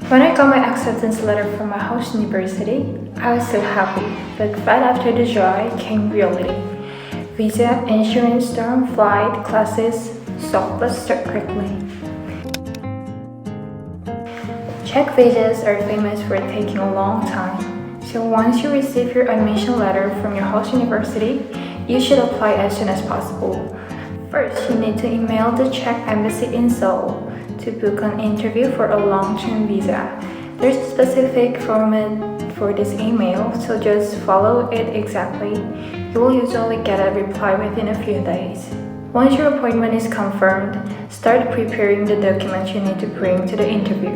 When I got my acceptance letter from my host university, I was so happy, but right after the joy came reality. Visa, insurance, dorm, flight, classes, so let's start quickly. Czech visas are famous for taking a long time, so once you receive your admission letter from your host university, you should apply as soon as possible. First, you need to email the Czech embassy in Seoul to book an interview for a long-term visa. There's a specific format for this email, so just follow it exactly. You will usually get a reply within a few days. Once your appointment is confirmed, start preparing the documents you need to bring to the interview.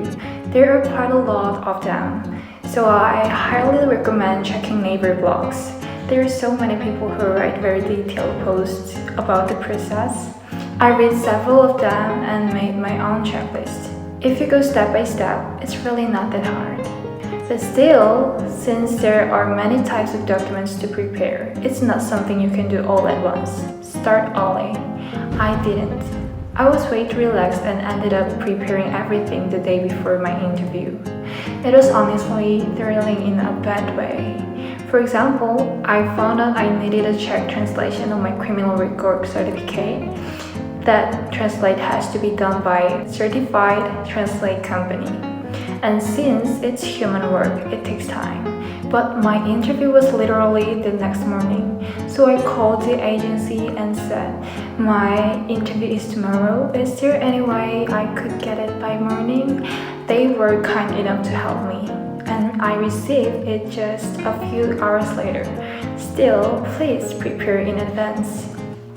There are quite a lot of them, so I highly recommend checking neighbor blogs. There are so many people who write very detailed posts about the process. I read several of them and made my own checklist. If you go step by step, it's really not that hard. But still, since there are many types of documents to prepare, it's not something you can do all at once. Start early. I didn't. I was way too relaxed and ended up preparing everything the day before my interview. It was honestly thrilling in a bad way. For example, I found out I needed a Czech translation of my criminal record certificate. That translate has to be done by a certified translate company. And since it's human work, it takes time. But my interview was literally the next morning. So I called the agency and said, my interview is tomorrow. Is there any way I could get it by morning? They were kind enough to help me. And I received it just a few hours later. Still, please prepare in advance.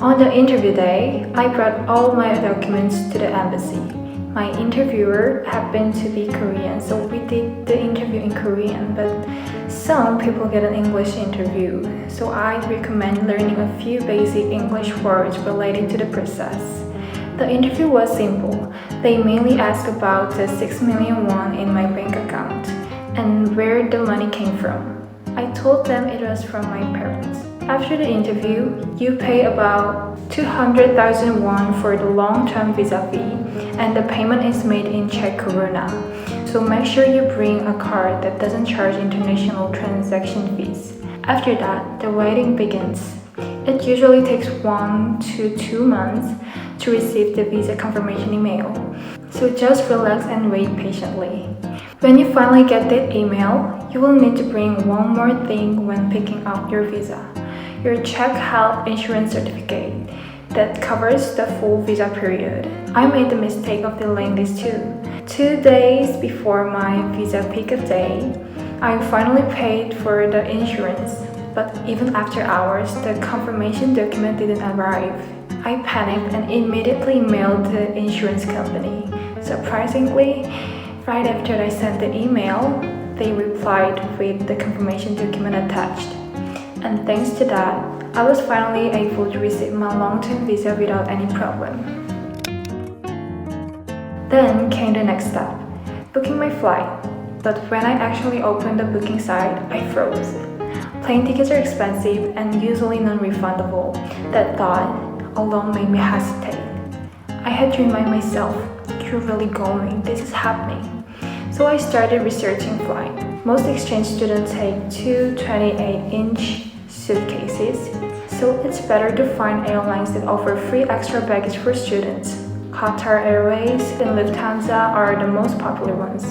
On the interview day, I brought all my documents to the embassy. My interviewer happened to be Korean, so we did the interview in Korean, but some people get an English interview, so I'd recommend learning a few basic English words related to the process. The interview was simple. They mainly asked about the 6 million won in my bank account and where the money came from. I told them it was from my parents. After the interview, you pay about 200,000 won for the long-term visa fee, and the payment is made in Czech koruna. So make sure you bring a card that doesn't charge international transaction fees. After that, the waiting begins. It usually takes 1 to 2 months to receive the visa confirmation email. So just relax and wait patiently. When you finally get that email, you will need to bring one more thing when picking up your visa. Your Czech health insurance certificate that covers the full visa period. I made the mistake of delaying this too. 2 days before my visa pickup day, I finally paid for the insurance, but even after hours, the confirmation document didn't arrive. I panicked and immediately mailed the insurance company. Surprisingly, right after I sent the email, they replied with the confirmation document attached. And thanks to that, I was finally able to receive my long-term visa without any problem. Then came the next step, booking my flight. But when I actually opened the booking site, I froze. Plane tickets are expensive and usually non-refundable. That thought alone made me hesitate. I had to remind myself, you're really going, this is happening. So I started researching flight. Most exchange students take 2 28-inch suitcases, so it's better to find airlines that offer free extra baggage for students. Qatar Airways and Lufthansa are the most popular ones,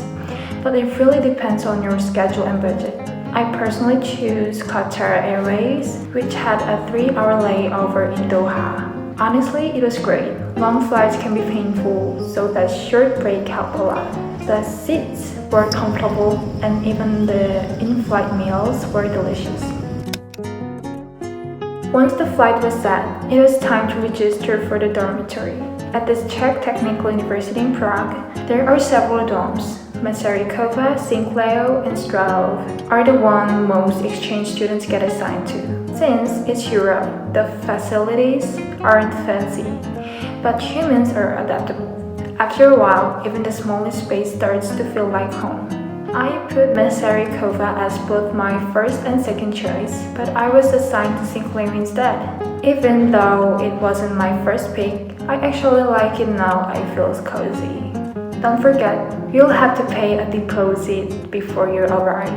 but it really depends on your schedule and budget. I personally choose Qatar Airways, which had a 3-hour layover in Doha. Honestly, it was great. Long flights can be painful, so that short break helped a lot. The seats were comfortable and even the in-flight meals were delicious. Once the flight was set, it was time to register for the dormitory. At the Czech Technical University in Prague, there are several dorms. Masarykova, Sinclair, and Straov are the one most exchange students get assigned to. Since it's Europe, the facilities aren't fancy, but humans are adaptable. After a while, even the smallest space starts to feel like home. I put Masarykova as both my first and second choice, but I was assigned to Sinclair instead. Even though it wasn't my first pick, I actually like it now. I feel cozy. Don't forget, you'll have to pay a deposit before you arrive.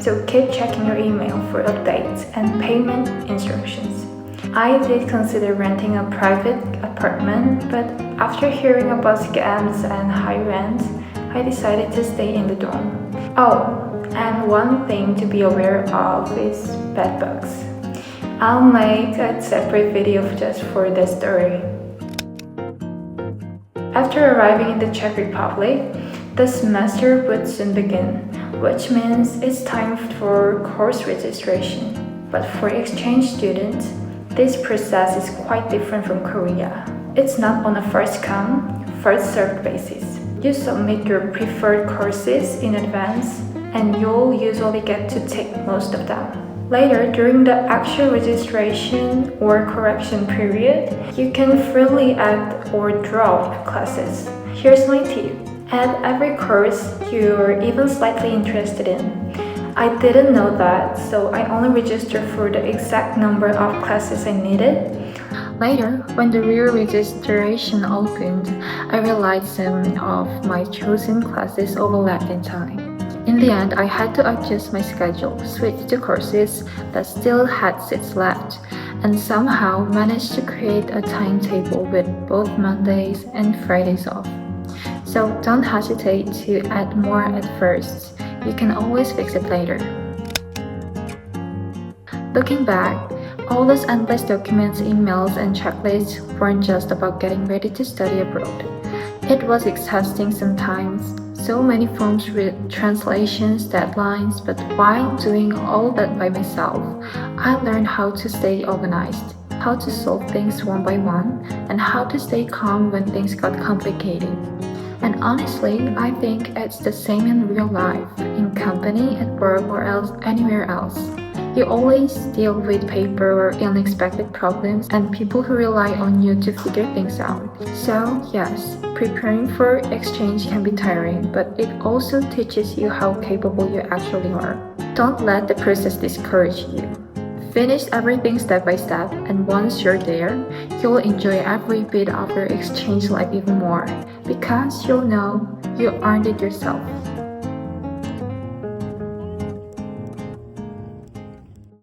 So keep checking your email for updates and payment instructions. I did consider renting a private apartment, but after hearing about scams and high rents, I decided to stay in the dorm. Oh, and one thing to be aware of is bed bugs. I'll make a separate video just for this story. After arriving in the Czech Republic, the semester would soon begin, which means it's time for course registration. But for exchange students, this process is quite different from Korea. It's not on a first come, first served basis. You submit your preferred courses in advance, and you'll usually get to take most of them. Later, during the actual registration or correction period, you can freely add or drop classes. Here's my tip. Add every course you're even slightly interested in. I didn't know that, so I only registered for the exact number of classes I needed. Later, when the real registration opened, I realized some of my chosen classes overlapped in time. In the end, I had to adjust my schedule, switch to courses that still had seats left, and somehow managed to create a timetable with both Mondays and Fridays off. So don't hesitate to add more at first. You can always fix it later. Looking back, all those endless documents, emails, and checklists weren't just about getting ready to study abroad. It was exhausting sometimes. So many forms with translations, deadlines, but while doing all that by myself, I learned how to stay organized, how to solve things one by one, and how to stay calm when things got complicated. And honestly, I think it's the same in real life, in company, at work, or else anywhere else. You always deal with paper or unexpected problems and people who rely on you to figure things out. So yes, preparing for exchange can be tiring, but it also teaches you how capable you actually are. Don't let the process discourage you. Finish everything step by step, and once you're there, you'll enjoy every bit of your exchange life even more, because you'll know you earned it yourself.